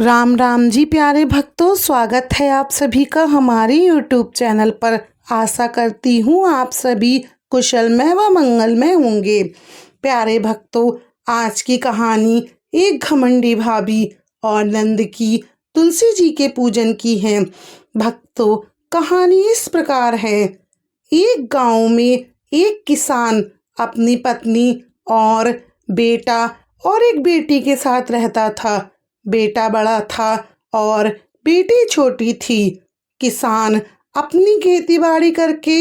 राम राम जी प्यारे भक्तों, स्वागत है आप सभी का हमारे YouTube चैनल पर। आशा करती हूँ आप सभी कुशलमय व मंगलमय होंगे। प्यारे भक्तों, आज की कहानी एक घमंडी भाभी और नंद की तुलसी जी के पूजन की है। भक्तों, कहानी इस प्रकार है। एक गांव में एक किसान अपनी पत्नी और बेटा और एक बेटी के साथ रहता था। बेटा बड़ा था और बेटी छोटी थी। किसान अपनी खेतीबाड़ी करके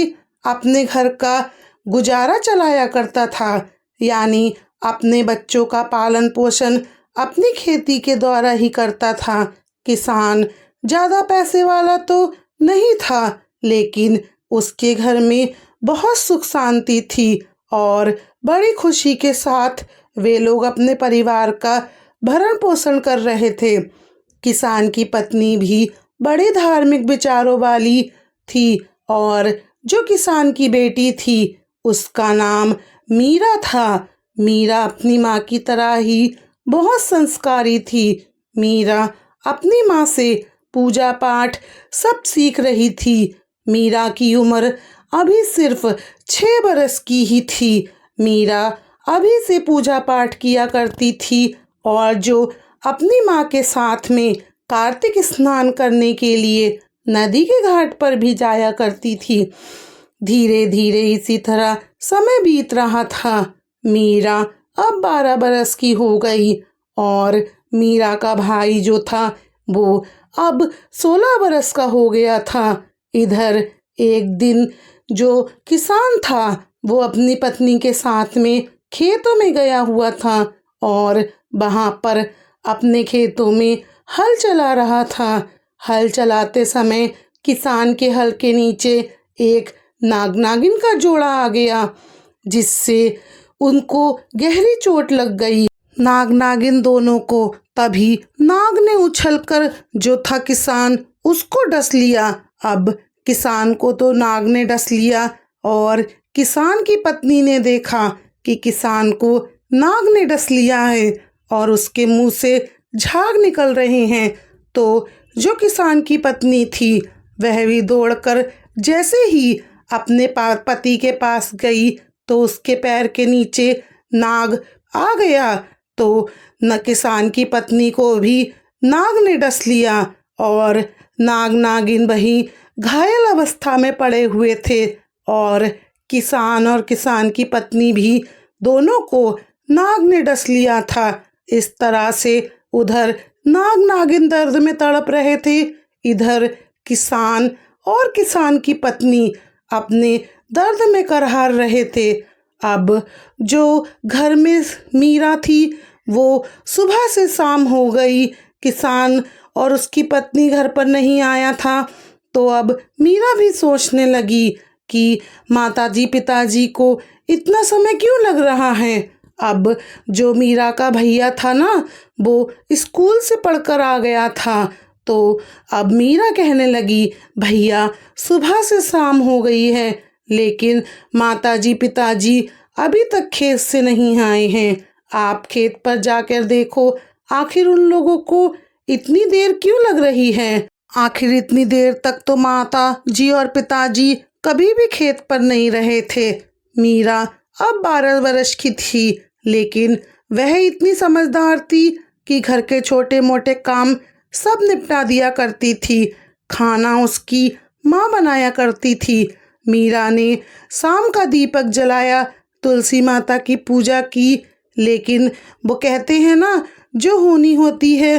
अपने घर का गुजारा चलाया करता था, यानी अपने बच्चों का पालन पोषण अपनी खेती के द्वारा ही करता था। किसान ज़्यादा पैसे वाला तो नहीं था, लेकिन उसके घर में बहुत सुख शांति थी और बड़ी खुशी के साथ वे लोग अपने परिवार का भरण पोषण कर रहे थे। किसान की पत्नी भी बड़े धार्मिक विचारों वाली थी और जो किसान की बेटी थी उसका नाम मीरा था। मीरा अपनी माँ की तरह ही बहुत संस्कारी थी। मीरा अपनी माँ से पूजा पाठ सब सीख रही थी। मीरा की उम्र अभी सिर्फ 6 बरस की ही थी। मीरा अभी से पूजा पाठ किया करती थी और जो अपनी माँ के साथ में कार्तिक स्नान करने के लिए नदी के घाट पर भी जाया करती थी। धीरे धीरे इसी तरह समय बीत रहा था। मीरा अब 12 बरस की हो गई और मीरा का भाई जो था वो अब 16 बरस का हो गया था। इधर एक दिन जो किसान था वो अपनी पत्नी के साथ में खेतों में गया हुआ था और वहाँ पर अपने खेतों में हल चला रहा था। हल चलाते समय किसान के हल के नीचे एक नाग नागिन का जोड़ा आ गया, जिससे उनको गहरी चोट लग गई। नाग नागिन दोनों को। तभी नाग ने उछलकर जो था किसान उसको डस लिया। अब किसान को तो नाग ने डस लिया और किसान की पत्नी ने देखा कि किसान को नाग ने डस लिया है और उसके मुंह से झाग निकल रहे हैं। तो जो किसान की पत्नी थी वह भी दौड़कर जैसे ही अपने पति के पास गई तो उसके पैर के नीचे नाग आ गया। तो न किसान की पत्नी को भी नाग ने डस लिया और नाग नागिन वहीं घायल अवस्था में पड़े हुए थे और किसान की पत्नी भी दोनों को नाग ने डस लिया था। इस तरह से उधर नाग नागिन दर्द में तड़प रहे थे, इधर किसान और किसान की पत्नी अपने दर्द में करहार रहे थे। अब जो घर में मीरा थी वो सुबह से शाम हो गई, किसान और उसकी पत्नी घर पर नहीं आया था। तो अब मीरा भी सोचने लगी कि माताजी पिताजी को इतना समय क्यों लग रहा है। अब जो मीरा का भैया था ना, वो स्कूल से पढ़कर आ गया था। तो अब मीरा कहने लगी, भैया सुबह से शाम हो गई है लेकिन माताजी पिताजी अभी तक खेत से नहीं आए हैं। आप खेत पर जाकर देखो, आखिर उन लोगों को इतनी देर क्यों लग रही है। आखिर इतनी देर तक तो माता जी और पिताजी कभी भी खेत पर नहीं रहे थे। मीरा अब 12 वर्ष की थी, लेकिन वह इतनी समझदार थी कि घर के छोटे मोटे काम सब निपटा दिया करती थी। खाना उसकी माँ बनाया करती थी। मीरा ने शाम का दीपक जलाया, तुलसी माता की पूजा की, लेकिन वो कहते हैं ना, जो होनी होती है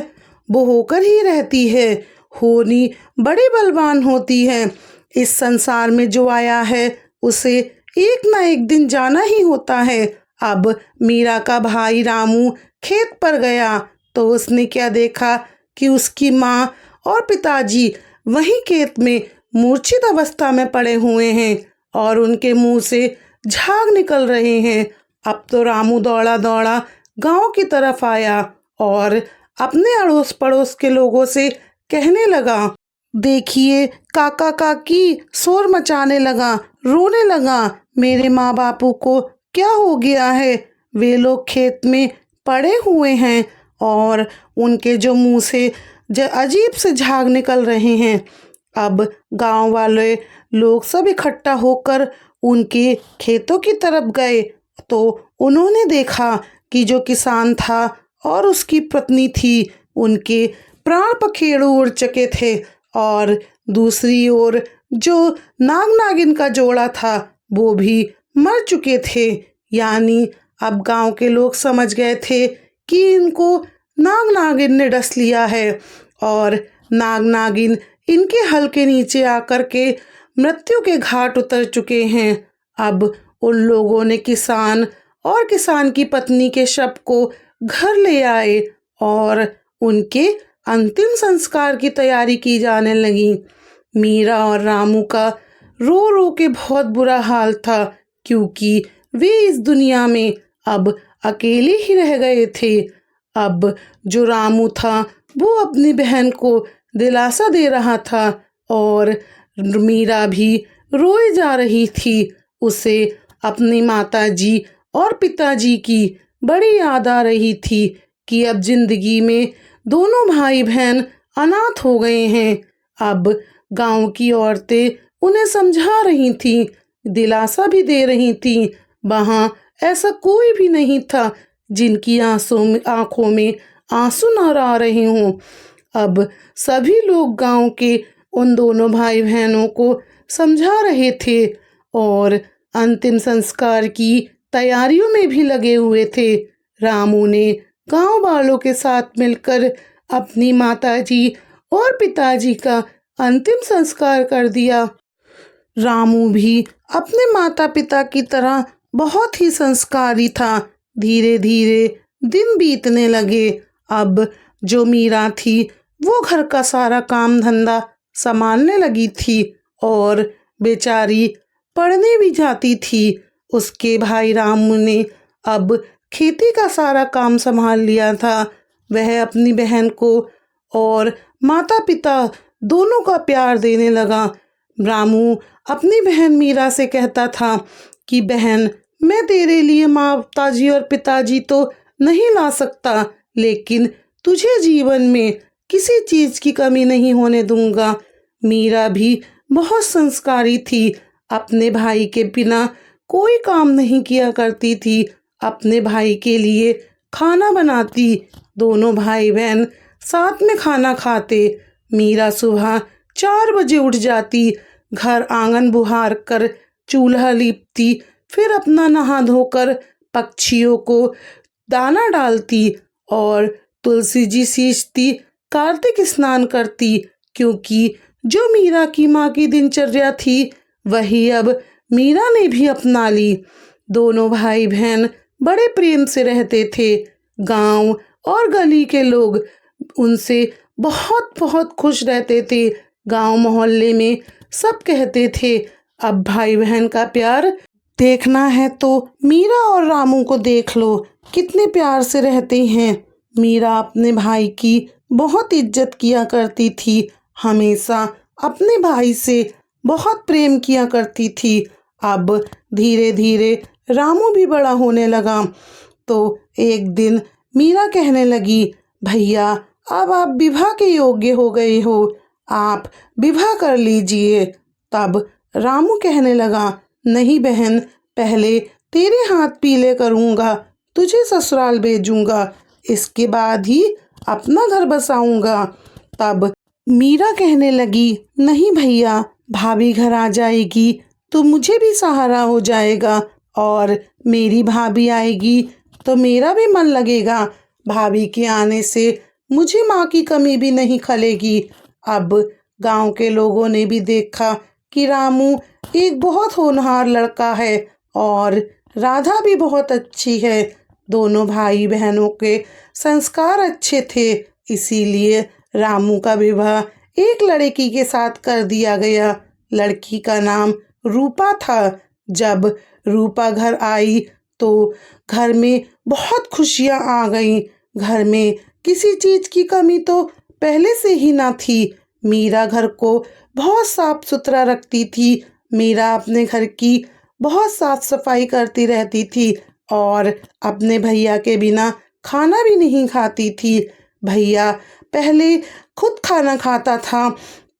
वो होकर ही रहती है। होनी बड़ी बलवान होती है। इस संसार में जो आया है उसे एक ना एक दिन जाना ही होता है। अब मीरा का भाई रामू खेत पर गया तो उसने क्या देखा कि उसकी माँ और पिताजी वहीं खेत में मूर्छित अवस्था में पड़े हुए हैं और उनके मुंह से झाग निकल रहे हैं। अब तो रामू दौड़ा दौड़ा गांव की तरफ आया और अपने अड़ोस पड़ोस के लोगों से कहने लगा, देखिए काका काकी, शोर मचाने लगा, रोने लगा, मेरे माँ बापू को क्या हो गया है। वे लोग खेत में पड़े हुए हैं और उनके जो मुंह से अजीब से झाग निकल रहे हैं। अब गांव वाले लोग सब इकट्ठा होकर उनके खेतों की तरफ गए तो उन्होंने देखा कि जो किसान था और उसकी पत्नी थी, उनके प्राण पखेरु उड़ चुके थे और दूसरी ओर जो नाग नागिन का जोड़ा था वो भी मर चुके थे। यानी अब गांव के लोग समझ गए थे कि इनको नाग नागिन ने डस लिया है और नाग नागिन इनके हल के नीचे आकर के मृत्यु के घाट उतर चुके हैं। अब उन लोगों ने किसान और किसान की पत्नी के शव को घर ले आए और उनके अंतिम संस्कार की तैयारी की जाने लगी। मीरा और रामू का रो रो के बहुत बुरा हाल था, क्योंकि वे इस दुनिया में अब अकेले ही रह गए थे। अब जो रामू था वो अपनी बहन को दिलासा दे रहा था और मीरा भी रोए जा रही थी। उसे अपनी माताजी और पिताजी की बड़ी याद आ रही थी कि अब जिंदगी में दोनों भाई बहन अनाथ हो गए हैं। अब गांव की औरतें उन्हें समझा रही थीं, दिलासा भी दे रही थीं। वहां ऐसा कोई भी नहीं था जिनकी आंखों में आंसू न आ रहे हों। अब सभी लोग गांव के उन दोनों भाई बहनों को समझा रहे थे और अंतिम संस्कार की तैयारियों में भी लगे हुए थे। रामू ने गांव वालों के साथ मिलकर अपनी माताजी और पिताजी का अंतिम संस्कार कर दिया। रामू भी अपने माता पिता की तरह बहुत ही संस्कारी था। धीरे धीरे दिन बीतने लगे। अब जो मीरा थी वो घर का सारा काम धंधा संभालने लगी थी और बेचारी पढ़ने भी जाती थी। उसके भाई रामू ने अब खेती का सारा काम संभाल लिया था। वह अपनी बहन को और माता पिता दोनों का प्यार देने लगा। रामू अपनी बहन मीरा से कहता था कि बहन, मैं तेरे लिए माताजी और पिताजी तो नहीं ला सकता, लेकिन तुझे जीवन में किसी चीज की कमी नहीं होने दूंगा। मीरा भी बहुत संस्कारी थी। अपने भाई के बिना कोई काम नहीं किया करती थी। अपने भाई के लिए खाना बनाती। दोनों भाई बहन साथ में खाना खाते। मीरा सुबह 4 बजे उठ जाती, घर आंगन बुहार कर चूल्हा लीपती, फिर अपना नहा धोकर पक्षियों को दाना डालती और तुलसी जी सींचती, कार्तिक स्नान करती, क्योंकि जो मीरा की माँ की दिनचर्या थी वही अब मीरा ने भी अपना ली। दोनों भाई बहन बड़े प्रेम से रहते थे। गांव और गली के लोग उनसे बहुत बहुत खुश रहते थे। गांव मोहल्ले में सब कहते थे, अब भाई बहन का प्यार देखना है तो मीरा और रामू को देख लो, कितने प्यार से रहते हैं। मीरा अपने भाई की बहुत इज्जत किया करती थी। हमेशा अपने भाई से बहुत प्रेम किया करती थी। अब धीरे धीरे रामू भी बड़ा होने लगा तो एक दिन मीरा कहने लगी, भैया अब आप विवाह के योग्य हो गए हो, आप विवाह कर लीजिए। तब रामू कहने लगा, नहीं बहन, पहले तेरे हाथ पीले करूँगा, तुझे ससुराल भेजूंगा, इसके बाद ही अपना घर बसाऊंगा। तब मीरा कहने लगी, नहीं भैया, भाभी घर आ जाएगी तो मुझे भी सहारा हो जाएगा और मेरी भाभी आएगी तो मेरा भी मन लगेगा। भाभी के आने से मुझे माँ की कमी भी नहीं खलेगी। अब गांव के लोगों ने भी देखा कि रामू एक बहुत होनहार लड़का है और राधा भी बहुत अच्छी है। दोनों भाई बहनों के संस्कार अच्छे थे, इसीलिए रामू का विवाह एक लड़की के साथ कर दिया गया। लड़की का नाम रूपा था। जब रूपा घर आई तो घर में बहुत खुशियां आ गईं। घर में किसी चीज की कमी तो पहले से ही ना थी। मीरा घर को बहुत साफ सुथरा रखती थी। मीरा अपने घर की बहुत साफ सफाई करती रहती थी और अपने भैया के बिना खाना भी नहीं खाती थी। भैया पहले खुद खाना खाता था,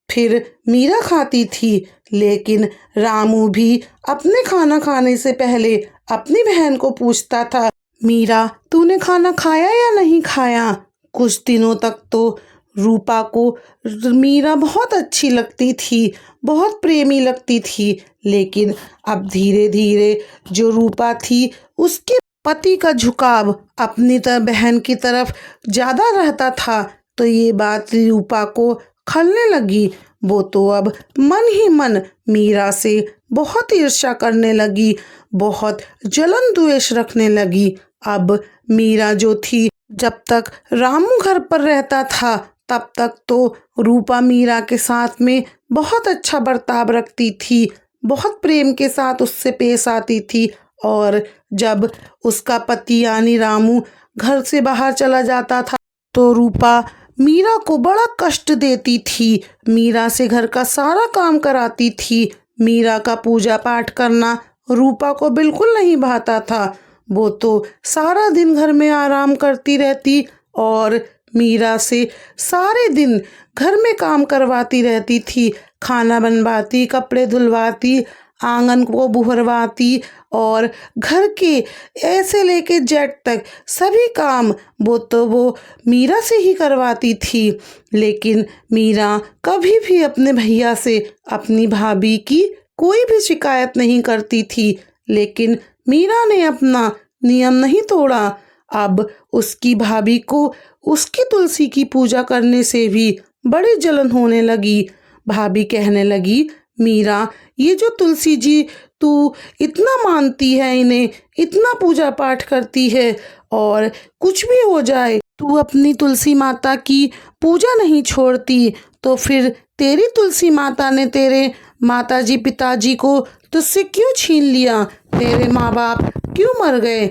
फिर मीरा खाती थी, लेकिन रामू भी अपने खाना खाने से पहले अपनी बहन को पूछता था, मीरा तूने खाना खाया या नहीं खाया। कुछ दिनों तक तो रूपा को मीरा बहुत अच्छी लगती थी, बहुत प्रेमी लगती थी, लेकिन अब धीरे धीरे जो रूपा थी उसके पति का झुकाव अपनी बहन की तरफ ज़्यादा रहता था, तो ये बात रूपा को खलने लगी। वो तो अब मन ही मन मीरा से बहुत ईर्ष्या करने लगी, बहुत जलन द्वेष रखने लगी। अब मीरा जो थी, जब तक रामू घर पर रहता था तब तक तो रूपा मीरा के साथ में बहुत अच्छा बर्ताव रखती थी, बहुत प्रेम के साथ उससे पेश आती थी। और जब उसका पति यानी रामू घर से बाहर चला जाता था तो रूपा मीरा को बड़ा कष्ट देती थी, मीरा से घर का सारा काम कराती थी। मीरा का पूजा पाठ करना रूपा को बिल्कुल नहीं भाता था। वो तो सारा दिन घर में आराम करती रहती और मीरा से सारे दिन घर में काम करवाती रहती थी, खाना बनवाती, कपड़े धुलवाती, आंगन को बुहरवाती और घर के ऐसे लेके जेड तक सभी काम वो मीरा से ही करवाती थी। लेकिन मीरा कभी भी अपने भैया से अपनी भाभी की कोई भी शिकायत नहीं करती थी, लेकिन मीरा ने अपना नियम नहीं तोड़ा। अब उसकी भाभी को उसकी तुलसी की पूजा करने से भी बड़ी जलन होने लगी। भाभी कहने लगी, मीरा ये जो तुलसी जी तू इतना मानती है, इन्हें इतना पूजा पाठ करती है, और कुछ भी हो जाए तू अपनी तुलसी माता की पूजा नहीं छोड़ती, तो फिर तेरी तुलसी माता ने तेरे माताजी पिताजी को तुझसे क्यों छीन लिया, तेरे माँ बाप क्यों मर गए।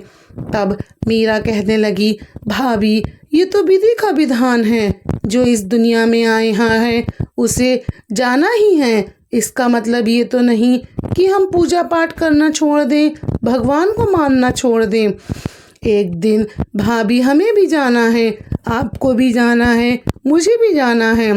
तब मीरा कहने लगी, भाभी ये तो विधि का विधान है, जो इस दुनिया में आए हैं उसे जाना ही है। इसका मतलब ये तो नहीं कि हम पूजा पाठ करना छोड़ दें, भगवान को मानना छोड़ दें। एक दिन भाभी हमें भी जाना है, आपको भी जाना है, मुझे भी जाना है।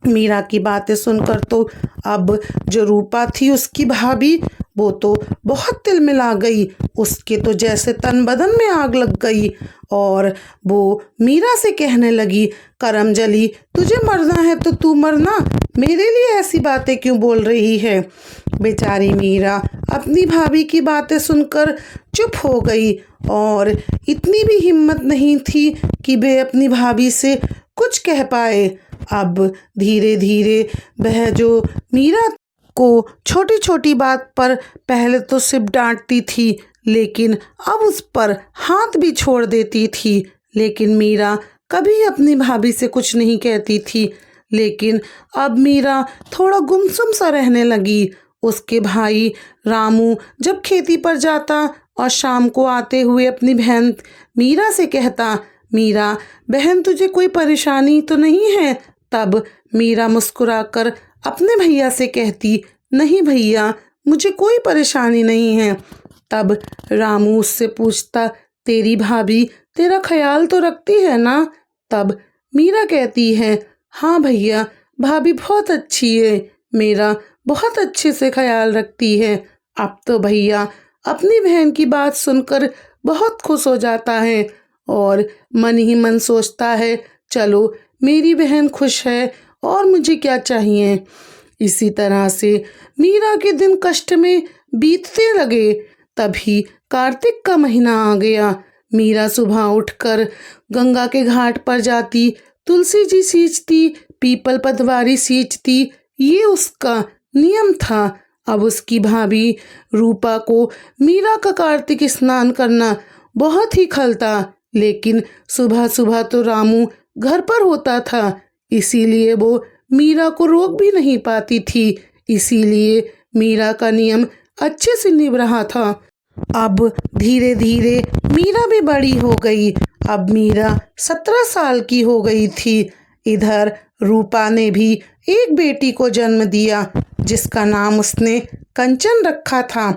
मीरा की बातें सुनकर तो अब जो रूपा थी उसकी भाभी, वो तो बहुत तिलमिला गई, उसके तो जैसे तन बदन में आग लग गई और वो मीरा से कहने लगी, करमजली तुझे मरना है तो तू मरना, मेरे लिए ऐसी बातें क्यों बोल रही है। बेचारी मीरा अपनी भाभी की बातें सुनकर चुप हो गई और इतनी भी हिम्मत नहीं थी कि वे अपनी भाभी से कुछ कह पाए। अब धीरे धीरे वह जो मीरा को छोटी छोटी बात पर पहले तो सिर्फ डांटती थी, लेकिन अब उस पर हाथ भी छोड़ देती थी। लेकिन मीरा कभी अपनी भाभी से कुछ नहीं कहती थी। लेकिन अब मीरा थोड़ा गुमसुम सा रहने लगी। उसके भाई रामू जब खेती पर जाता और शाम को आते हुए अपनी बहन मीरा से कहता, मीरा बहन तुझे कोई परेशानी तो नहीं है। तब मीरा मुस्कुराकर अपने भैया से कहती, नहीं भैया मुझे कोई परेशानी नहीं है। तब रामू उससे पूछता, तेरी भाभी तेरा ख्याल तो रखती है ना। तब मीरा कहती है, हाँ भैया भाभी बहुत अच्छी है, मेरा बहुत अच्छे से ख्याल रखती है। अब तो भैया अपनी बहन की बात सुनकर बहुत खुश हो जाता है और मन ही मन सोचता है, चलो मेरी बहन खुश है और मुझे क्या चाहिए। इसी तरह से मीरा के दिन कष्ट में बीतते लगे। तभी कार्तिक का महीना आ गया। मीरा सुबह उठकर गंगा के घाट पर जाती, तुलसी जी सींचती, पीपल पतवारी सींचती, ये उसका नियम था। अब उसकी भाभी रूपा को मीरा का कार्तिक स्नान करना बहुत ही खलता, लेकिन सुबह सुबह तो रामू घर पर होता था, इसीलिए वो मीरा को रोक भी नहीं पाती थी। इसीलिए मीरा का नियम अच्छे से निभ रहा था। अब धीरे धीरे मीरा भी बड़ी हो गई। अब मीरा 17 साल की हो गई थी। इधर रूपा ने भी एक बेटी को जन्म दिया, जिसका नाम उसने कंचन रखा था।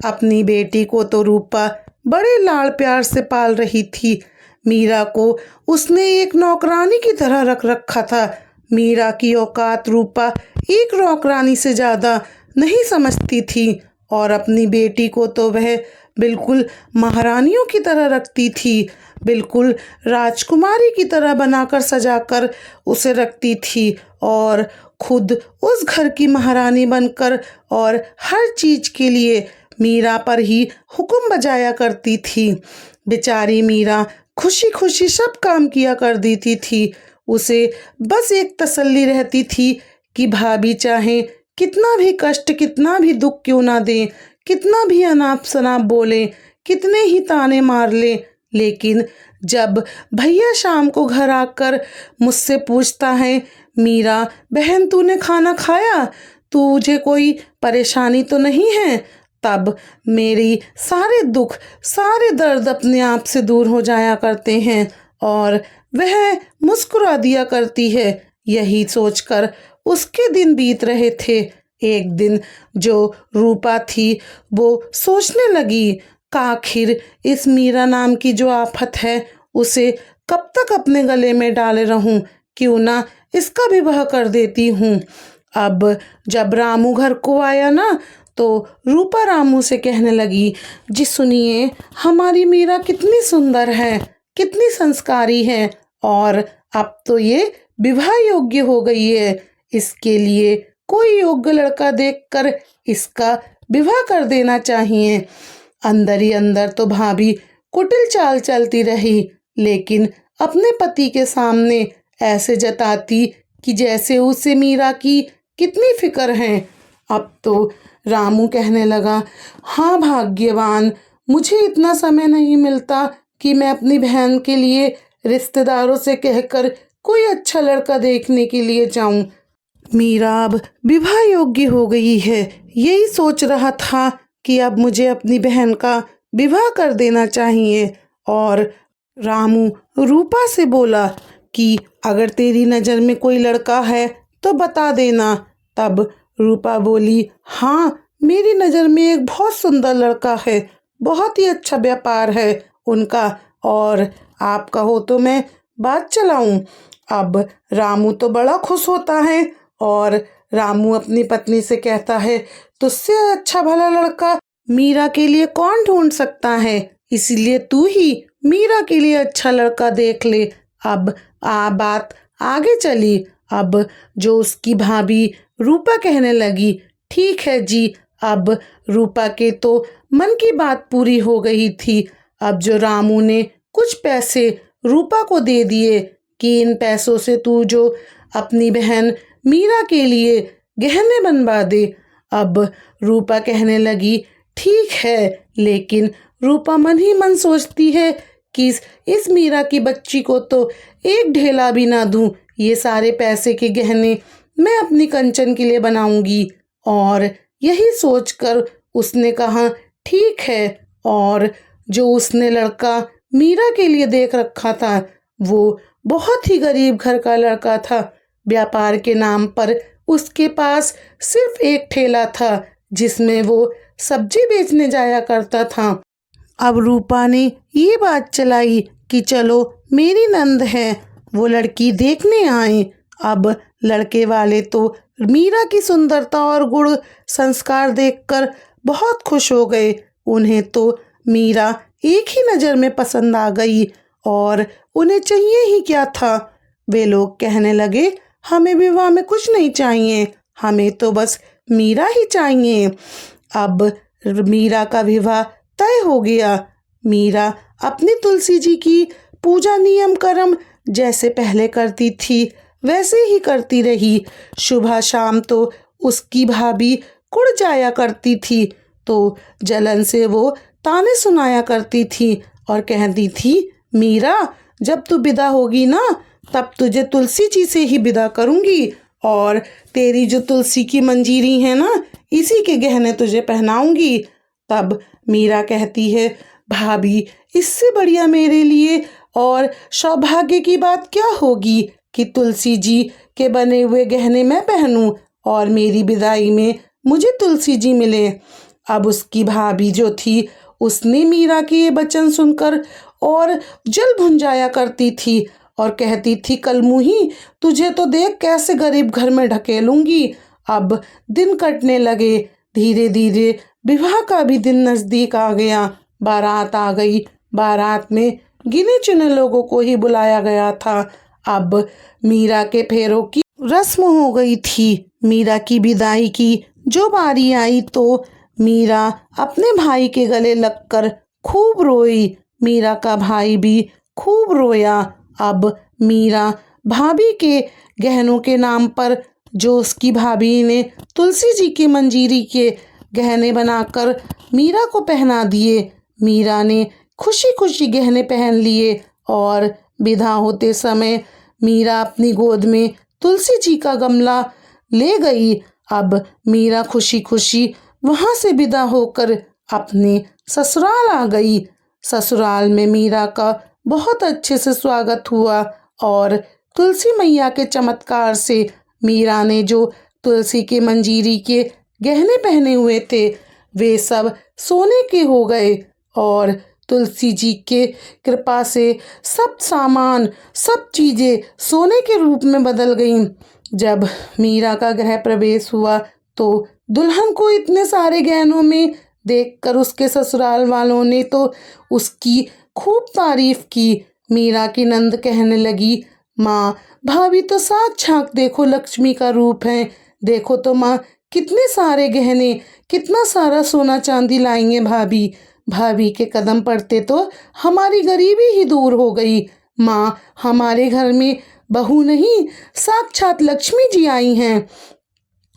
अपनी बेटी को तो रूपा बड़े लाड़ प्यार से पाल रही थी। मीरा को उसने एक नौकरानी की तरह रख रखा था। मीरा की औकात रूपा एक नौकरानी से ज़्यादा नहीं समझती थी और अपनी बेटी को तो वह बिल्कुल महारानियों की तरह रखती थी, बिल्कुल राजकुमारी की तरह बनाकर सजाकर उसे रखती थी और खुद उस घर की महारानी बनकर और हर चीज़ के लिए मीरा पर ही हुक्म बजाया करती थी। बेचारी मीरा खुशी खुशी सब काम किया कर देती थी। उसे बस एक तसल्ली रहती थी कि भाभी चाहे कितना भी कष्ट, कितना भी दुख क्यों ना दें, कितना भी अनाप शनाप बोले, कितने ही ताने मार ले, लेकिन जब भैया शाम को घर आकर मुझसे पूछता है, मीरा बहन तूने खाना खाया, तुझे कोई परेशानी तो नहीं है, तब मेरी सारे दुख, सारे दर्द अपने आप से दूर हो जाया करते हैं और वह मुस्कुरा दिया करती है। यही सोचकर उसके दिन बीत रहे थे। एक दिन जो रूपा थी वो सोचने लगी कि आखिर इस मीरा नाम की जो आफत है उसे कब तक अपने गले में डाले रहूं, क्यों ना इसका विवाह कर देती हूँ। अब जब रामू घर को आया ना तो रूपा रामू से कहने लगी, जी सुनिए, हमारी मीरा कितनी सुंदर है, कितनी संस्कारी है और अब तो ये विवाह योग्य हो गई है। इसके लिए कोई योग्य लड़का देखकर इसका विवाह कर देना चाहिए। अंदर ही अंदर तो भाभी कुटिल चाल चलती रही, लेकिन अपने पति के सामने ऐसे जताती कि जैसे उसे मीरा की कितनी फिक्र है। अब तो रामू कहने लगा, हाँ भाग्यवान, मुझे इतना समय नहीं मिलता कि मैं अपनी बहन के लिए रिश्तेदारों से कहकर कोई अच्छा लड़का देखने के लिए जाऊं। मीरा अब विवाह योग्य हो गई है, यही सोच रहा था कि अब मुझे अपनी बहन का विवाह कर देना चाहिए। और रामू रूपा से बोला कि अगर तेरी नज़र में कोई लड़का है तो बता देना। तब रूपा बोली, हाँ मेरी नज़र में एक बहुत सुंदर लड़का है, बहुत ही अच्छा व्यापार है उनका, और आप कहो तो मैं बात चलाऊं। अब रामू तो बड़ा खुश होता है और रामू अपनी पत्नी से कहता है, तुझसे अच्छा भला लड़का मीरा के लिए कौन ढूंढ सकता है, इसलिए तू ही मीरा के लिए अच्छा लड़का देख ले। अब बात आगे चली। अब जो उसकी भाभी रूपा कहने लगी, ठीक है जी। अब रूपा के तो मन की बात पूरी हो गई थी। अब जो रामू ने कुछ पैसे रूपा को दे दिए कि इन पैसों से तू जो अपनी बहन मीरा के लिए गहने बनवा दे। अब रूपा कहने लगी, ठीक है, लेकिन रूपा मन ही मन सोचती है कि इस मीरा की बच्ची को तो एक ढेला भी ना दूं, ये सारे पैसे के गहने मैं अपनी कंचन के लिए बनाऊंगी। और यही सोचकर उसने कहा, ठीक है। और जो उसने लड़का मीरा के लिए देख रखा था वो बहुत ही गरीब घर का लड़का था। व्यापार के नाम पर उसके पास सिर्फ एक ठेला था जिसमें वो सब्जी बेचने जाया करता था। अब रूपा ने ये बात चलाई कि चलो मेरी नंद है, वो लड़की देखने आए। अब लड़के वाले तो मीरा की सुंदरता और गुण संस्कार देखकर बहुत खुश हो गए। उन्हें तो मीरा एक ही नज़र में पसंद आ गई और उन्हें चाहिए ही क्या था। वे लोग कहने लगे, हमें विवाह में कुछ नहीं चाहिए, हमें तो बस मीरा ही चाहिए। अब मीरा का विवाह तय हो गया। मीरा अपनी तुलसी जी की पूजा नियम कर्म जैसे पहले करती थी वैसे ही करती रही। सुबह शाम तो उसकी भाभी कुड़ जाया करती थी तो जलन से वो ताने सुनाया करती थी और कहती थी, मीरा जब तू विदा होगी ना तब तुझे तुलसी जी से ही विदा करूँगी और तेरी जो तुलसी की मंजीरी है ना इसी के गहने तुझे पहनाऊंगी। तब मीरा कहती है, भाभी इससे बढ़िया मेरे लिए और सौभाग्य की बात क्या होगी कि तुलसी जी के बने हुए गहने मैं पहनूं और मेरी विदाई में मुझे तुलसी जी मिले। अब उसकी भाभी जो थी उसने मीरा के ये वचन सुनकर और जल भुंजाया करती थी और कहती थी, कलमुही तुझे तो देख कैसे गरीब घर में ढकेलूंगी। अब दिन कटने लगे। धीरे धीरे विवाह का भी दिन नजदीक आ गया। बारात आ गई। बारात में गिने चुने लोगों को ही बुलाया गया था। अब मीरा के फेरों की रस्म हो गई थी। मीरा की विदाई की जो बारी आई तो मीरा अपने भाई के गले लगकर खूब रोई। मीरा का भाई भी खूब रोया। अब मीरा भाभी के गहनों के नाम पर जो उसकी भाभी ने तुलसी जी की मंजीरी के गहने बनाकर मीरा को पहना दिए। मीरा ने खुशी खुशी गहने पहन लिए और विदा होते समय मीरा अपनी गोद में तुलसी जी का गमला ले गई। अब मीरा खुशी खुशी वहाँ से विदा होकर अपने ससुराल आ गई। ससुराल में मीरा का बहुत अच्छे से स्वागत हुआ और तुलसी मैया के चमत्कार से मीरा ने जो तुलसी के मंजीरी के गहने पहने हुए थे वे सब सोने के हो गए और तुलसी जी के कृपा से सब सामान सब चीज़ें सोने के रूप में बदल गईं। जब मीरा का गृह प्रवेश हुआ तो दुल्हन को इतने सारे गहनों में देखकर उसके ससुराल वालों ने तो उसकी खूब तारीफ की। मीरा की नंद कहने लगी, माँ भाभी तो साक्षात देखो लक्ष्मी का रूप है। देखो तो माँ कितने सारे गहने कितना सारा सोना चांदी लाएंगे भाभी। भाभी के कदम पड़ते तो हमारी गरीबी ही दूर हो गई। माँ हमारे घर में बहू नहीं साक्षात लक्ष्मी जी आई हैं।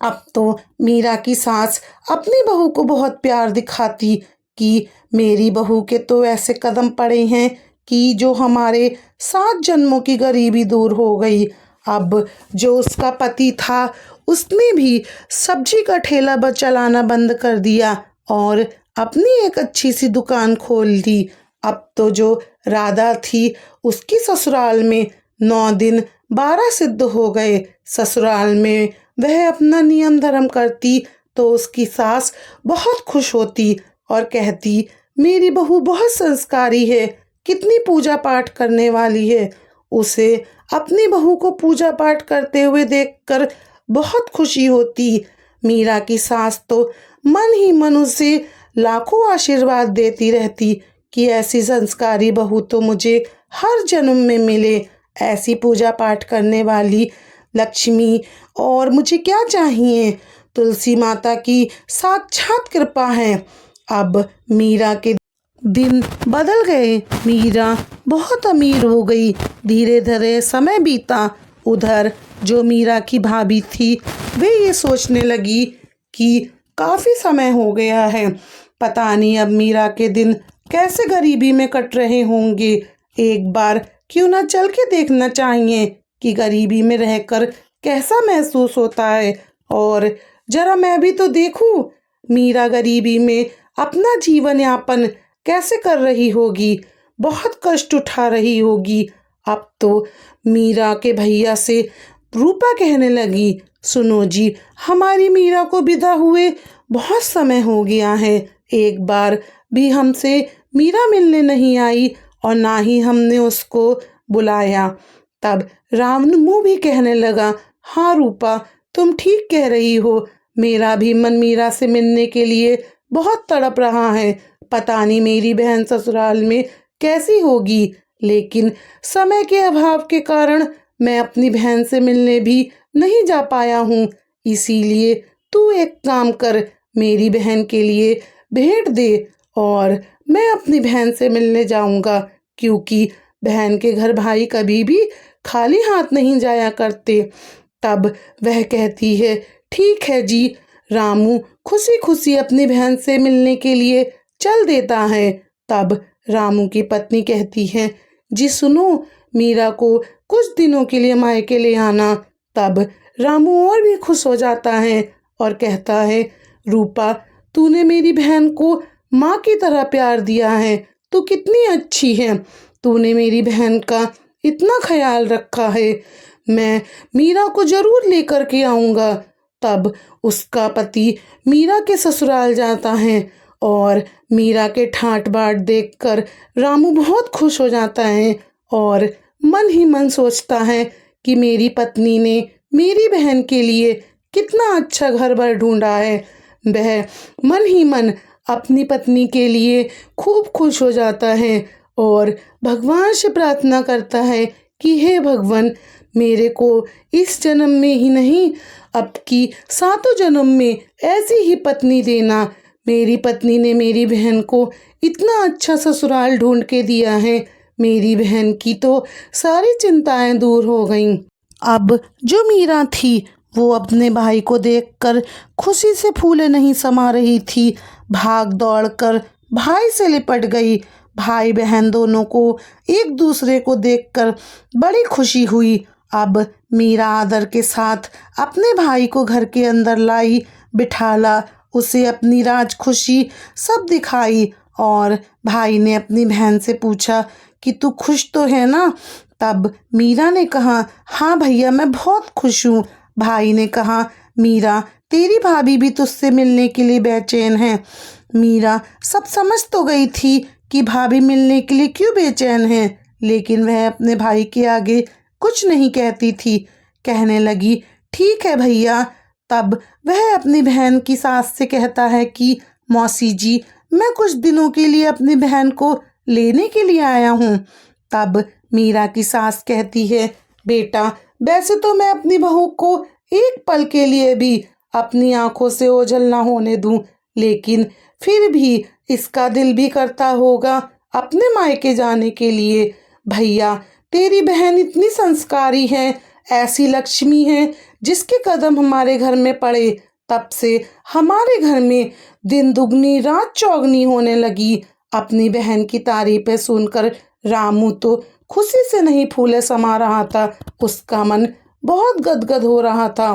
अब तो मीरा की सास अपनी बहू को बहुत प्यार दिखाती कि मेरी बहू के तो ऐसे कदम पड़े हैं कि जो हमारे 7 जन्मों की गरीबी दूर हो गई। अब जो उसका पति था उसने भी सब्जी का ठेला चलाना बंद कर दिया और अपनी एक अच्छी सी दुकान खोल दी। अब तो जो राधा थी उसकी ससुराल में 9 दिन 12 सिद्ध हो गए। ससुराल में वह अपना नियम धर्म करती तो उसकी सास बहुत खुश होती और कहती, मेरी बहू बहुत संस्कारी है, कितनी पूजा पाठ करने वाली है। उसे अपनी बहू को पूजा पाठ करते हुए देखकर बहुत खुशी होती। मीरा की सास तो मन ही मन उसे लाखों आशीर्वाद देती रहती कि ऐसी संस्कारी बहू तो मुझे हर जन्म में मिले, ऐसी पूजा पाठ करने वाली लक्ष्मी, और मुझे क्या चाहिए। तुलसी माता की साक्षात कृपा है। अब मीरा के दिन बदल गए। मीरा बहुत अमीर हो गई। धीरे धीरे समय बीता। उधर जो मीरा की भाभी थी वे ये सोचने लगी कि काफ़ी समय हो गया है, पता नहीं अब मीरा के दिन कैसे गरीबी में कट रहे होंगे। एक बार क्यों ना चल के देखना चाहिए कि गरीबी में रहकर कैसा महसूस होता है, और जरा मैं भी तो देखूं मीरा गरीबी में अपना जीवन यापन कैसे कर रही होगी, बहुत कष्ट उठा रही होगी। अब तो मीरा के भैया से रूपा कहने लगी, सुनो जी हमारी मीरा को विदा हुए बहुत समय हो गया है, एक बार भी हमसे मीरा मिलने नहीं आई और ना ही हमने उसको बुलाया। तब रामू भी कहने लगा, हाँ रूपा तुम ठीक कह रही हो, मेरा भी मन मीरा से मिलने के लिए बहुत तड़प रहा है। पता नहीं मेरी बहन ससुराल में कैसी होगी, लेकिन समय के अभाव के कारण मैं अपनी बहन से मिलने भी नहीं जा पाया हूँ। इसीलिए तू एक काम कर, मेरी बहन के लिए भेंट दे और मैं अपनी बहन से मिलने जाऊँगा, क्योंकि बहन के घर भाई कभी भी खाली हाथ नहीं जाया करते। तब वह कहती है, ठीक है जी। रामू खुशी खुशी अपनी बहन से मिलने के लिए चल देता है। तब रामू की पत्नी कहती है, जी सुनो मीरा को कुछ दिनों के लिए मायके ले आना। तब रामू और भी खुश हो जाता है और कहता है, रूपा तूने मेरी बहन को माँ की तरह प्यार दिया है, तू कितनी अच्छी है, तूने मेरी बहन का इतना ख्याल रखा है, मैं मीरा को जरूर लेकर के आऊँगा। तब उसका पति मीरा के ससुराल जाता है और मीरा के ठाट बाट देखकर रामू बहुत खुश हो जाता है और मन ही मन सोचता है कि मेरी पत्नी ने मेरी बहन के लिए कितना अच्छा घर बार ढूंढा है। वह मन ही मन अपनी पत्नी के लिए खूब खुश हो जाता है और भगवान से प्रार्थना करता है कि हे भगवान, मेरे को इस जन्म में ही नहीं, अब की सातों जन्म में ऐसी ही पत्नी देना। मेरी पत्नी ने मेरी बहन को इतना अच्छा ससुराल ढूंढ के दिया है, मेरी बहन की तो सारी चिंताएं दूर हो गईं। अब जो मीरा थी वो अपने भाई को देखकर खुशी से फूले नहीं समा रही थी। भाग दौड़ कर भाई से लिपट गई। भाई बहन दोनों को एक दूसरे को देखकर बड़ी खुशी हुई। अब मीरा आदर के साथ अपने भाई को घर के अंदर लाई, बिठाला, उसे अपनी राज खुशी सब दिखाई और भाई ने अपनी बहन से पूछा कि तू खुश तो है ना। तब मीरा ने कहा, हाँ भैया, मैं बहुत खुश हूँ। भाई ने कहा, मीरा, तेरी भाभी भी तुझसे मिलने के लिए बेचैन है। मीरा सब समझ तो गई थी कि भाभी मिलने के लिए क्यों बेचैन है, लेकिन वह अपने भाई के आगे कुछ नहीं कहती थी। कहने लगी, ठीक है भैया। तब वह अपनी बहन की सास से कहता है कि मौसी जी, मैं कुछ दिनों के लिए अपनी बहन को लेने के लिए आया हूँ। तब मीरा की सास कहती है, बेटा, वैसे तो मैं अपनी बहू को एक पल के लिए भी अपनी आंखों से ओझल ना होने दूं, लेकिन फिर भी इसका दिल भी करता होगा अपने मायके जाने के लिए। भैया, तेरी बहन इतनी संस्कारी है, ऐसी लक्ष्मी है, जिसके कदम हमारे घर में पड़े तब से हमारे घर में दिन दुगनी रात चौगनी होने लगी। अपनी बहन की तारीफें सुनकर रामू तो खुशी से नहीं फूले समा रहा था, उसका मन बहुत गदगद हो रहा था।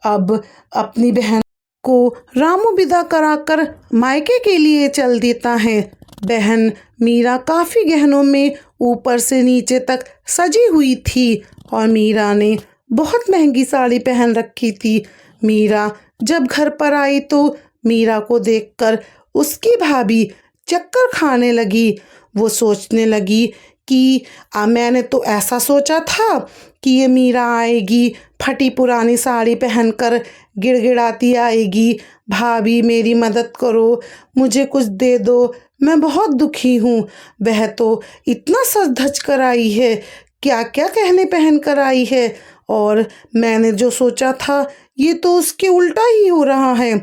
अब अपनी बहन को रामू विदा कराकर मायके के लिए चल देता है। बहन मीरा काफ़ी गहनों में ऊपर से नीचे तक सजी हुई थी और मीरा ने बहुत महंगी साड़ी पहन रखी थी। मीरा जब घर पर आई तो मीरा को देखकर उसकी भाभी चक्कर खाने लगी। वो सोचने लगी कि मैंने तो ऐसा सोचा था कि ये मीरा आएगी, फटी पुरानी साड़ी पहनकर गिड़गिड़ाती आएगी, भाभी मेरी मदद करो, मुझे कुछ दे दो, मैं बहुत दुखी हूँ। वह तो इतना सज धज कर आई है, क्या क्या कहने पहन कर आई है, और मैंने जो सोचा था ये तो उसके उल्टा ही हो रहा है।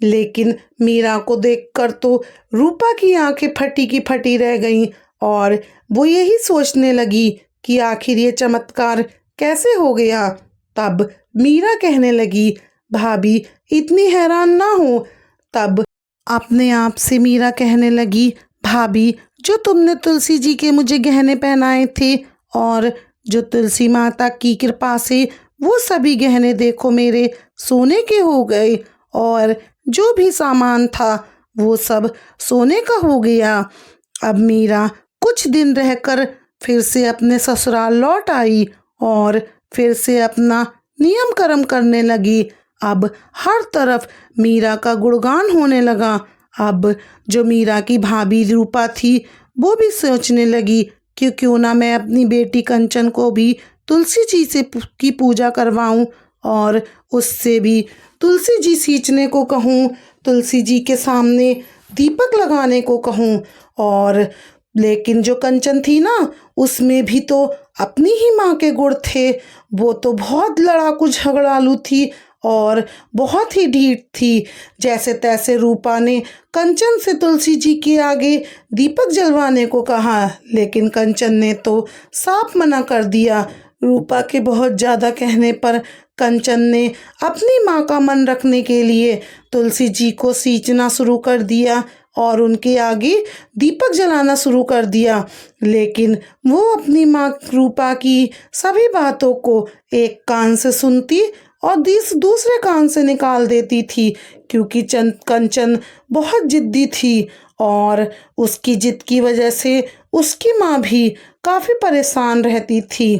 लेकिन मीरा को देखकर तो रूपा की आंखें फटी की फटी रह गईं और वो यही सोचने लगी कि आखिर ये चमत्कार कैसे हो गया। तब मीरा कहने लगी, भाभी इतनी हैरान ना हो। तब अपने आप से मीरा कहने लगी, भाभी, जो तुमने तुलसी जी के मुझे गहने पहनाए थे और जो तुलसी माता की कृपा से वो सभी गहने देखो मेरे सोने के हो गए, और जो भी सामान था वो सब सोने का हो गया। अब मीरा कुछ दिन रहकर फिर से अपने ससुराल लौट आई और फिर से अपना नियम कर्म करने लगी। अब हर तरफ मीरा का गुणगान होने लगा। अब जो मीरा की भाभी रूपा थी वो भी सोचने लगी कि क्यों ना मैं अपनी बेटी कंचन को भी तुलसी जी से की पूजा करवाऊं और उससे भी तुलसी जी सींचने को कहूँ, तुलसी जी के सामने दीपक लगाने को कहूँ। और लेकिन जो कंचन थी ना, उसमें भी तो अपनी ही माँ के गुण थे। वो तो बहुत लड़ाकू झगड़ालू थी और बहुत ही ढीठ थी। जैसे तैसे रूपा ने कंचन से तुलसी जी के आगे दीपक जलवाने को कहा, लेकिन कंचन ने तो साफ मना कर दिया। रूपा के बहुत ज़्यादा कहने पर कंचन ने अपनी माँ का मन रखने के लिए तुलसी जी को सींचना शुरू कर दिया और उनके आगे दीपक जलाना शुरू कर दिया। लेकिन वो अपनी माँ रूपा की सभी बातों को एक कान से सुनती और दूसरे कान से निकाल देती थी, क्योंकि कंचन बहुत जिद्दी थी और उसकी जिद की वजह से उसकी माँ भी काफ़ी परेशान रहती थी।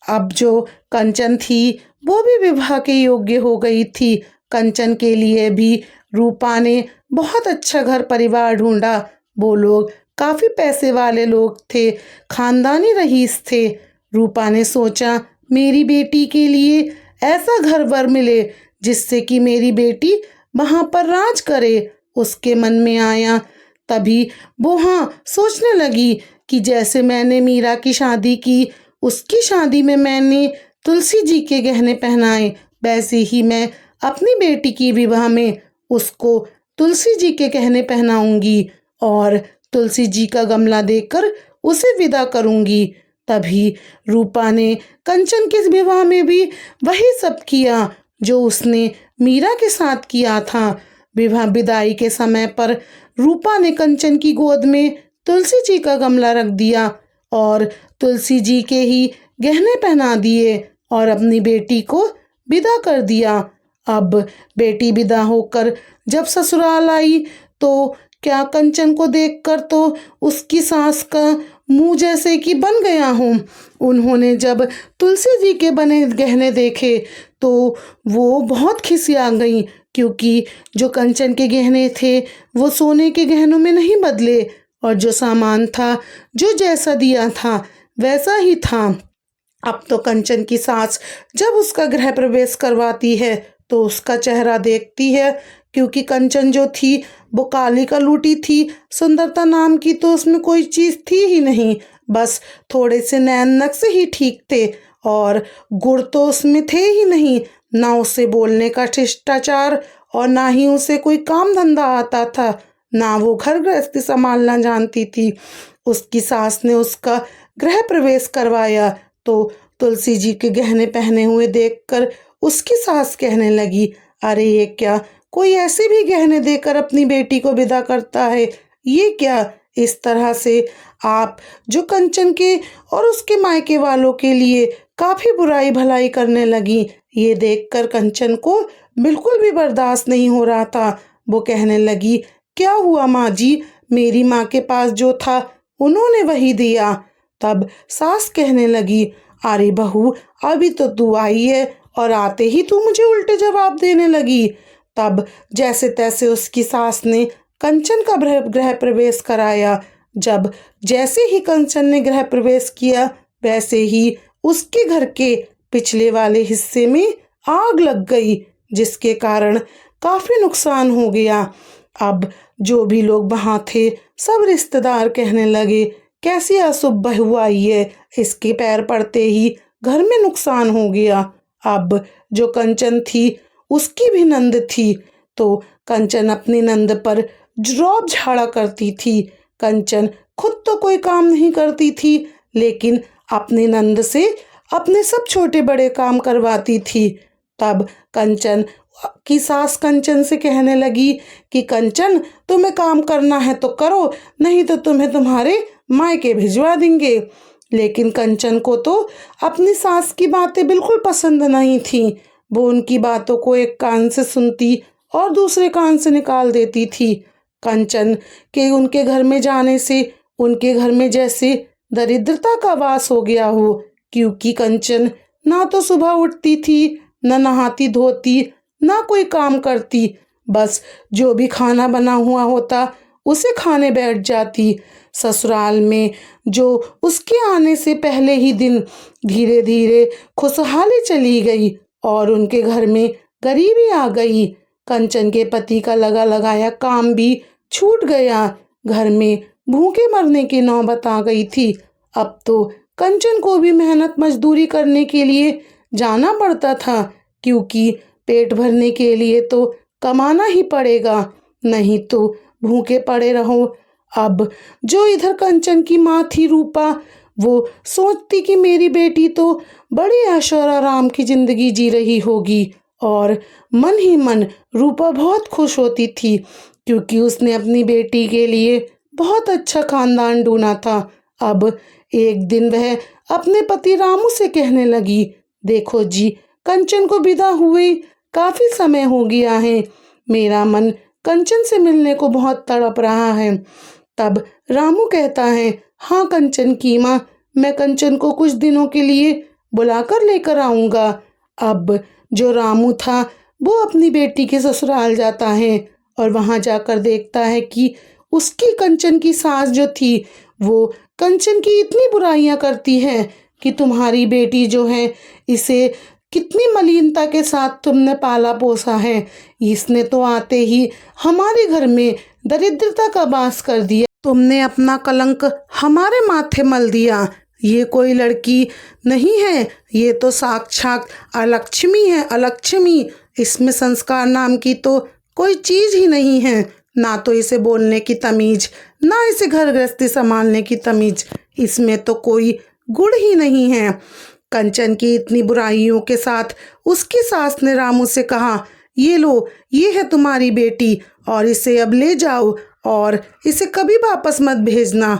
अब जो कंचन थी वो भी विवाह के योग्य हो गई थी, कंचन के लिए भी रूपा ने बहुत अच्छा घर परिवार ढूंढा। वो लोग काफ़ी पैसे वाले लोग थे, खानदानी रईस थे। रूपा ने सोचा मेरी बेटी के लिए ऐसा घर वर मिले जिससे कि मेरी बेटी वहाँ पर राज करे। उसके मन में आया। तभी वो सोचने लगी कि जैसे मैंने मीरा की शादी की, उसकी शादी में मैंने तुलसी जी के गहने पहनाए, वैसे ही मैं अपनी बेटी की विवाह में उसको तुलसी जी के गहने पहनाऊंगी और तुलसी जी का गमला देकर उसे विदा करूंगी। तभी रूपा ने कंचन के विवाह में भी वही सब किया जो उसने मीरा के साथ किया था। विवाह विदाई के समय पर रूपा ने कंचन की गोद में तुलसी जी का गमला रख दिया और तुलसी जी के ही गहने पहना दिए और अपनी बेटी को विदा कर दिया। अब बेटी विदा होकर जब ससुराल आई तो क्या कंचन को देखकर तो उसकी सास का मुंह जैसे कि बन गया हूँ। उन्होंने जब तुलसी जी के बने गहने देखे तो वो बहुत खिसिया गई, क्योंकि जो कंचन के गहने थे वो सोने के गहनों में नहीं बदले और जो सामान था, जो जैसा दिया था वैसा ही था। अब तो कंचन की सास जब उसका गृह प्रवेश करवाती है तो उसका चेहरा देखती है, क्योंकि कंचन जो थी वो काली का लूटी थी। सुंदरता नाम की तो उसमें कोई चीज़ थी ही नहीं, बस थोड़े से नैन नक्श ही ठीक थे और गुण तो उसमें थे ही नहीं। ना उसे बोलने का शिष्टाचार और ना ही उसे कोई काम धंधा आता था, ना वो घर गृहस्थी संभालना जानती थी। उसकी सास ने उसका गृह प्रवेश करवाया तो तुलसी जी के गहने पहने हुए देखकर उसकी सास कहने लगी, अरे ये क्या, कोई ऐसे भी गहने देकर अपनी बेटी को विदा करता है? ये क्या? इस तरह से आप जो कंचन के और उसके मायके वालों के लिए काफ़ी बुराई भलाई करने लगी। ये देखकर कंचन को बिल्कुल भी बर्दाश्त नहीं हो रहा था। वो कहने लगी, क्या हुआ माँ जी, मेरी माँ के पास जो था उन्होंने वही दिया। तब सास कहने लगी, अरे बहू, अभी तो तू आई है और आते ही तू मुझे उल्टे जवाब देने लगी। तब जैसे तैसे उसकी सास ने कंचन का गृह प्रवेश कराया। जब जैसे ही कंचन ने गृह प्रवेश किया वैसे ही उसके घर के पिछले वाले हिस्से में आग लग गई, जिसके कारण काफ़ी नुकसान हो गया। अब जो भी लोग वहाँ थे सब रिश्तेदार कहने लगे, कैसी अशुभ बहू आई है, इसके पैर पड़ते ही घर में नुकसान हो गया। अब जो कंचन थी उसकी भी नंद थी, तो कंचन अपनी नंद पर रौब झाड़ा करती थी। कंचन खुद तो कोई काम नहीं करती थी, लेकिन अपनी नंद से अपने सब छोटे बड़े काम करवाती थी। तब कंचन की सास कंचन से कहने लगी कि कंचन, तुम्हें काम करना है तो करो, नहीं तो तुम्हें तुम्हारे मायके भिजवा देंगे। लेकिन कंचन को तो अपनी सास की बातें बिल्कुल पसंद नहीं थी। वो उनकी बातों को एक कान से सुनती और दूसरे कान से निकाल देती थी। कंचन के उनके घर में जाने से उनके घर में जैसे दरिद्रता का वास हो गया हो, क्योंकि कंचन ना तो सुबह उठती थी, न नहाती धोती, ना कोई काम करती, बस जो भी खाना बना हुआ होता उसे खाने बैठ जाती। ससुराल में जो उसके आने से पहले ही दिन धीरे धीरे खुशहाली चली गई और उनके घर में गरीबी आ गई। कंचन के पति का लगा लगाया काम भी छूट गया। घर में भूखे मरने की नौबत आ गई थी। अब तो कंचन को भी मेहनत मजदूरी करने के लिए जाना पड़ता था, क्योंकि पेट भरने के लिए तो कमाना ही पड़ेगा, नहीं तो भूखे पड़े रहो। अब जो इधर कंचन की माँ थी रूपा, वो सोचती कि मेरी बेटी तो बड़ी ऐशो और आराम की जिंदगी जी रही होगी, और मन ही मन रूपा बहुत खुश होती थी, क्योंकि उसने अपनी बेटी के लिए बहुत अच्छा खानदान ढूंढा था। अब एक दिन वह अपने पति रामू से कहने लगी, देखो जी, कंचन को विदा हुए काफ़ी समय हो गया है, मेरा मन कंचन से मिलने को बहुत तड़प रहा है। तब रामू कहता है, हाँ कंचन की माँ, मैं कंचन को कुछ दिनों के लिए बुलाकर लेकर आऊँगा। अब जो रामू था वो अपनी बेटी के ससुराल जाता है और वहाँ जाकर देखता है कि उसकी कंचन की सास जो थी वो कंचन की इतनी बुराइयां करती है कि तुम्हारी बेटी जो है इसे कितनी मलिनता के साथ तुमने पाला पोसा है, इसने तो आते ही हमारे घर में दरिद्रता का वास कर दिया, तुमने अपना कलंक हमारे माथे मल दिया। ये कोई लड़की नहीं है, ये तो साक्षात अलक्ष्मी है, अलक्ष्मी। इसमें संस्कार नाम की तो कोई चीज ही नहीं है, ना तो इसे बोलने की तमीज, ना इसे घर गृहस्थी संभालने की तमीज, इसमें तो कोई गुण ही नहीं है। कंचन की इतनी बुराइयों के साथ उसकी सास ने रामू से कहा, ये लो, ये है तुम्हारी बेटी और इसे अब ले जाओ और इसे कभी वापस मत भेजना।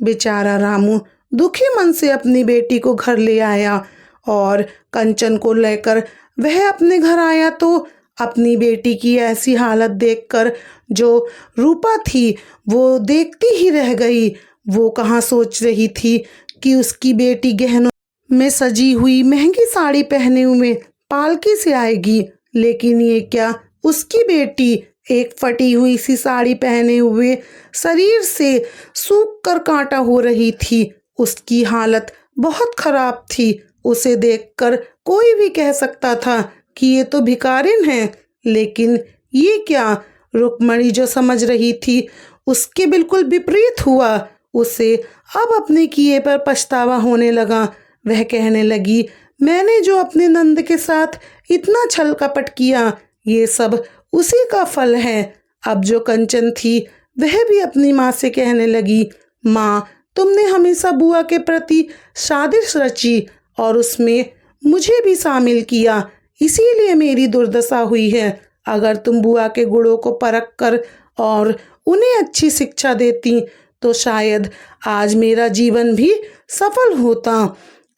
बेचारा रामू दुखी मन से अपनी बेटी को घर ले आया और कंचन को लेकर वह अपने घर आया तो अपनी बेटी की ऐसी हालत देखकर जो रूपा थी वो देखती ही रह गई। वो कहाँ सोच रही थी कि उसकी बेटी गहनों में सजी हुई महंगी साड़ी पहने हुए पालकी से आएगी, लेकिन ये क्या, उसकी बेटी एक फटी हुई सी साड़ी पहने हुए शरीर से सूख कर कांटा हो रही थी। उसकी हालत बहुत खराब थी। उसे देखकर कोई भी कह सकता था कि ये तो भिखारिन है, लेकिन ये क्या, रुक्मणी जो समझ रही थी उसके बिल्कुल विपरीत हुआ। उसे अब अपने किए पर पछतावा होने लगा। वह कहने लगी, मैंने जो अपने नंद के साथ इतना छल कपट किया ये सब उसी का फल है। अब जो कंचन थी वह भी अपनी माँ से कहने लगी, माँ, तुमने हमेशा बुआ के प्रति साजिश रची और उसमें मुझे भी शामिल किया, इसीलिए मेरी दुर्दशा हुई है। अगर तुम बुआ के गुणों को परख कर और उन्हें अच्छी शिक्षा देती तो शायद आज मेरा जीवन भी सफल होता।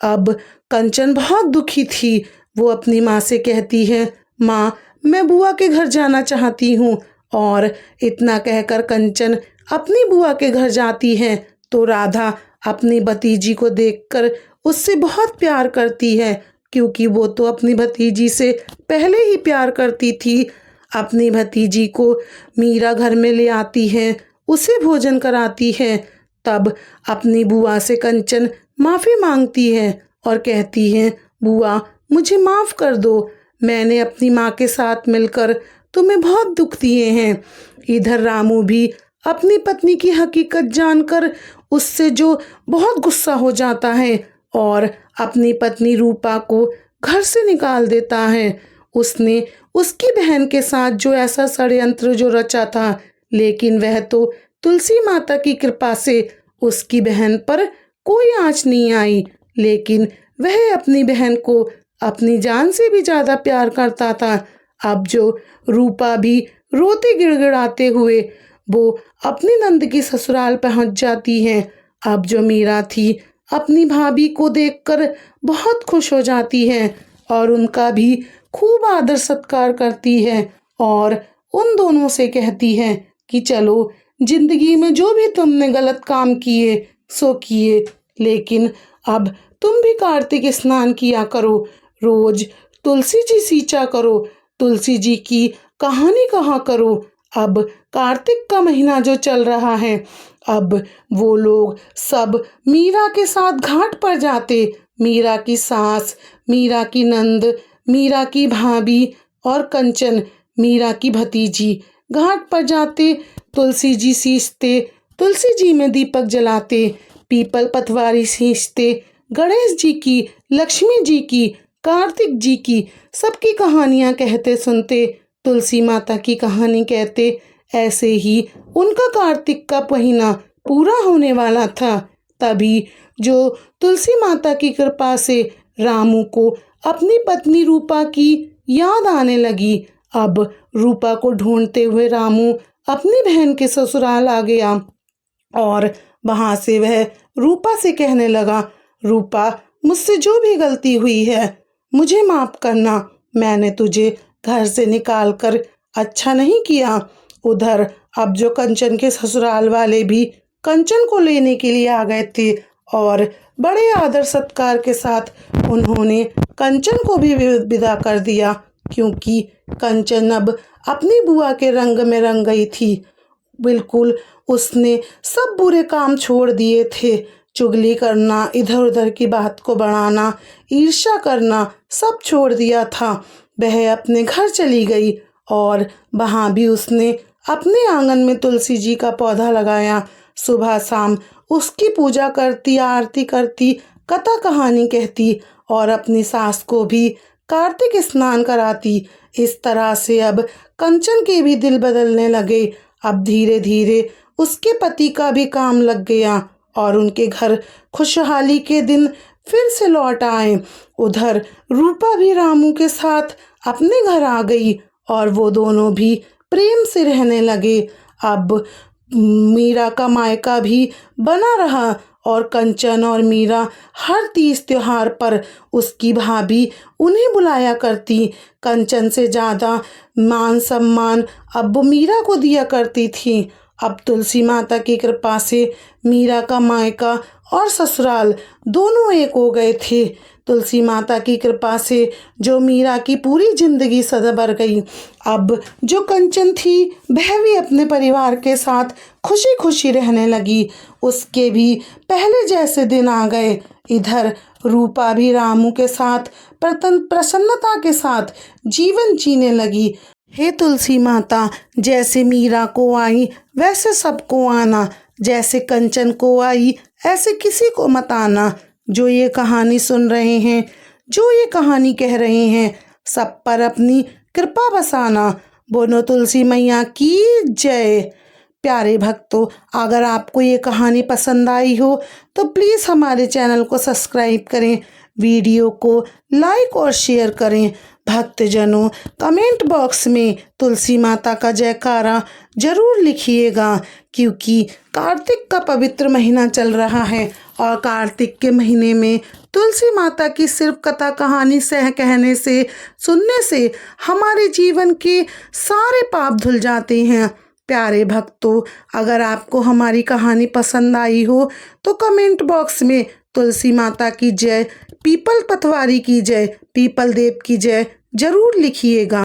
अब कंचन बहुत दुखी थी। वो अपनी माँ से कहती है, माँ, मैं बुआ के घर जाना चाहती हूँ। और इतना कहकर कंचन अपनी बुआ के घर जाती है तो राधा अपनी भतीजी को देखकर उससे बहुत प्यार करती है, क्योंकि वो तो अपनी भतीजी से पहले ही प्यार करती थी। अपनी भतीजी को मीरा घर में ले आती है, उसे भोजन कराती है। तब अपनी बुआ से कंचन माफ़ी मांगती है और कहती है, बुआ, मुझे माफ़ कर दो, मैंने अपनी माँ के साथ मिलकर तुम्हें बहुत दुख दिए हैं। इधर रामू भी अपनी पत्नी की हकीकत जानकर उससे जो बहुत गुस्सा हो जाता है और अपनी पत्नी रूपा को घर से निकाल देता है। उसने उसकी बहन के साथ जो ऐसा षड्यंत्र जो रचा था, लेकिन वह तो तुलसी माता की कृपा से उसकी बहन पर कोई आँच नहीं आई, लेकिन वह अपनी बहन को अपनी जान से भी ज़्यादा प्यार करता था। अब जो रूपा भी रोते गिड़गिड़ाते हुए वो अपनी नंद की ससुराल पहुंच जाती है। अब जो मीरा थी अपनी भाभी को देखकर बहुत खुश हो जाती है और उनका भी खूब आदर सत्कार करती है और उन दोनों से कहती है कि चलो, जिंदगी में जो भी तुमने गलत काम किए सो किए, लेकिन अब तुम भी कार्तिक स्नान किया करो, रोज तुलसी जी सींचा करो, तुलसी जी की कहानी कहा करो। अब कार्तिक का महीना जो चल रहा है, अब वो लोग सब मीरा के साथ घाट पर जाते। मीरा की सास, मीरा की नंद, मीरा की भाभी और कंचन, मीरा की भतीजी, घाट पर जाते, तुलसी जी सींचते, तुलसी जी में दीपक जलाते, पीपल पतवारी सींचते, गणेश जी की, लक्ष्मी जी की, कार्तिक जी की, सबकी कहानियाँ कहते सुनते, तुलसी माता की कहानी कहते। ऐसे ही उनका कार्तिक का महीना पूरा होने वाला था। तभी जो तुलसी माता की कृपा से रामू को अपनी पत्नी रूपा की याद आने लगी। अब रूपा को ढूंढते हुए रामू अपनी बहन के ससुराल आ गया और वहाँ से वह रूपा से कहने लगा, रूपा, मुझसे जो भी गलती हुई है मुझे माफ़ करना। मैंने तुझे घर से निकाल कर अच्छा नहीं किया। उधर अब जो कंचन के ससुराल वाले भी कंचन को लेने के लिए आ गए थे और बड़े आदर सत्कार के साथ उन्होंने कंचन को भी विदा कर दिया। क्योंकि कंचन अब अपनी बुआ के रंग में रंग गई थी। बिल्कुल उसने सब बुरे काम छोड़ दिए थे। चुगली करना, इधर उधर की बात को बढ़ाना, ईर्ष्या करना, सब छोड़ दिया था। वह अपने घर चली गई और वहाँ भी उसने अपने आंगन में तुलसी जी का पौधा लगाया। सुबह शाम उसकी पूजा करती, आरती करती, कथा कहानी कहती और अपनी सास को भी कार्तिक स्नान कराती। इस तरह से अब कंचन के भी दिल बदलने लगे। अब धीरे धीरे उसके पति का भी काम लग गया और उनके घर खुशहाली के दिन फिर से लौट आए। उधर रूपा भी रामू के साथ अपने घर आ गई और वो दोनों भी प्रेम से रहने लगे। अब मीरा का मायका भी बना रहा और कंचन और मीरा हर तीज त्योहार पर उसकी भाभी उन्हें बुलाया करती। कंचन से ज़्यादा मान सम्मान अब वो मीरा को दिया करती थी। अब तुलसी माता की कृपा से मीरा का मायका और ससुराल दोनों एक हो गए थे। तुलसी माता की कृपा से जो मीरा की पूरी जिंदगी सवर गई। अब जो कंचन थी वह भी अपने परिवार के साथ खुशी खुशी रहने लगी। उसके भी पहले जैसे दिन आ गए। इधर रूपा भी रामू के साथ प्रसन्नता के साथ जीवन जीने लगी। हे तुलसी माता, जैसे मीरा को आई वैसे सबको आना, जैसे कंचन को आई ऐसे किसी को मत आना। जो ये कहानी सुन रहे हैं, जो ये कहानी कह रहे हैं, सब पर अपनी कृपा बसाना। बोलो तुलसी मैया की जय। प्यारे भक्तों, अगर आपको ये कहानी पसंद आई हो तो प्लीज़ हमारे चैनल को सब्सक्राइब करें, वीडियो को लाइक और शेयर करें। भक्तजनों, कमेंट बॉक्स में तुलसी माता का जयकारा जरूर लिखिएगा, क्योंकि कार्तिक का पवित्र महीना चल रहा है और कार्तिक के महीने में तुलसी माता की सिर्फ कथा कहानी सह कहने से, सुनने से हमारे जीवन के सारे पाप धुल जाते हैं। प्यारे भक्तों, अगर आपको हमारी कहानी पसंद आई हो तो कमेंट बॉक्स में तुलसी माता की जय, पीपल पतवारी की जय, पीपल देव की जय जरूर लिखिएगा।